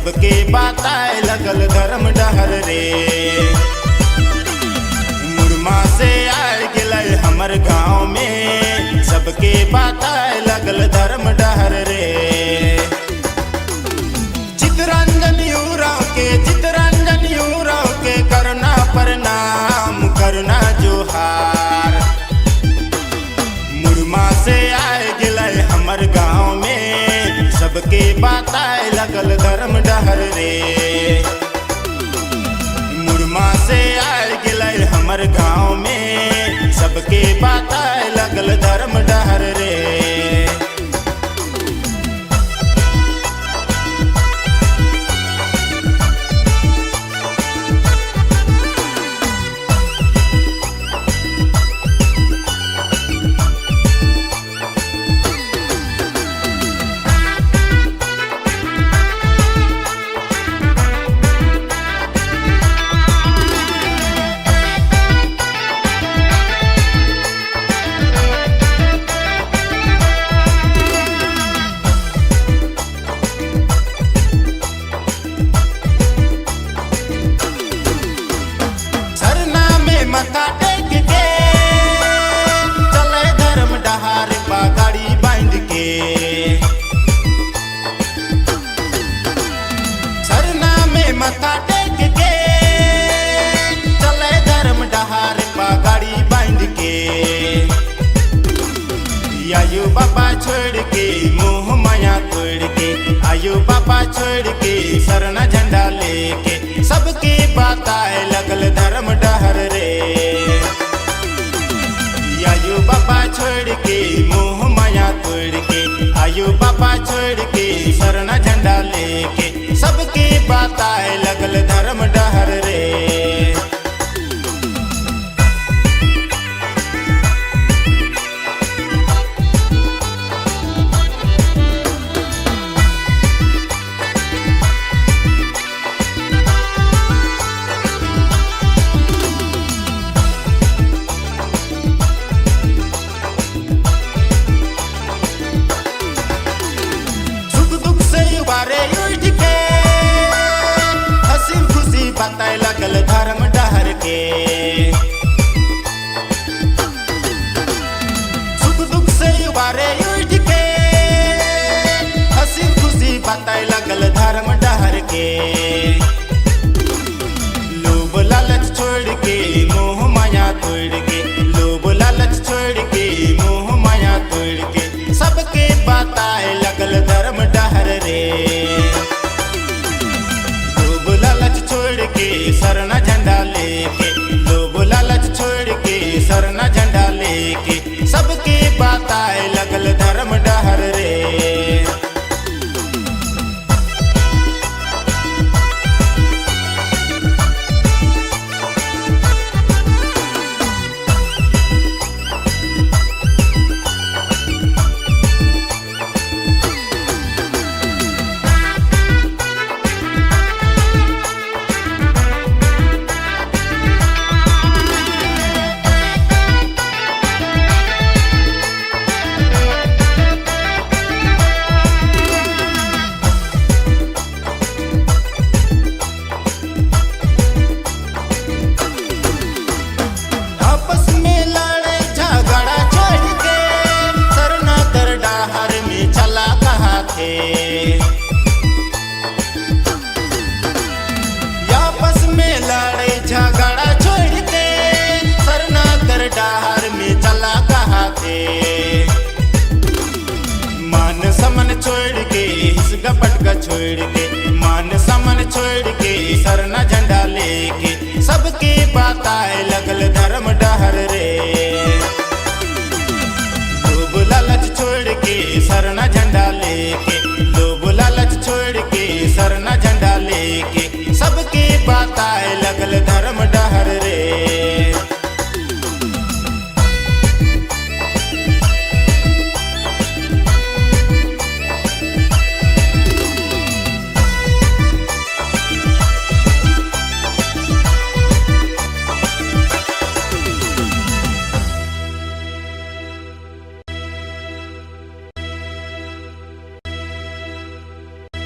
सबके बताए लगल धर्म डहर रे। मुरमा से आए गिलय हमर गाँव में, सबके बताए लगल धर्म डहर रे। चितरंजन यूराव के करना प्रणाम करना जोहार। मुरमा से आए गिलय हमर गाँव में, सबके बताए लगल धर्म डहर रे। मुरमा से आए गिलय हमर गाँव में, सबके बताए लगल धर्म डहर रे। मथा टेक के चले धर्म डहार पगड़ी बांध के। सरना में मथा टेक के चले धर्म डहार पगड़ी बांध के। आयु बाबा छोड़ के मोह माया तोड़ के, आयु बाबा छोड़ के सरना झंडा लेके, सबके बताए लगल धर्म डहर रे। आयु बाबा छोड़ के मोह माया तोड़ के, आयु बाबा छोड़ के सरना झंडा लेके, सबके बताए लगल धर्म डहर रे। बारे उठ के हंसी खुशी बताए लगल धर्म डहर के। सुख दुख से बारे उठ के हंसी खुशी बताए लगल धर्म डहर के। लोभ लालच छोड़ के मोह माया तोड़ के, लोभ लालच छोड़ के मोह माया तोड़ के, सबके बताए लगल धर्म डहर रे। लोभ लालच छोड़ के सरना झंडा लेके, लोभ लालच छोड़ के सरना झंडा लेके, सबके बताए लगल धर्म डहर रे। आपस में लड़े झगड़ा छोड़ के सरना कर डहार में चला कहा थे। मान समन छोड़ के हिस्सा पटका छोड़ के, मान समन छोड़ के सरना झंडा लेके, सबके बताए लगल धर्म डहर रे। लोभ लालच छोड़ के सरना झंडा लेके, लोभ लालच छोड़ के सरना झंडा लेके, सबके बताए लगल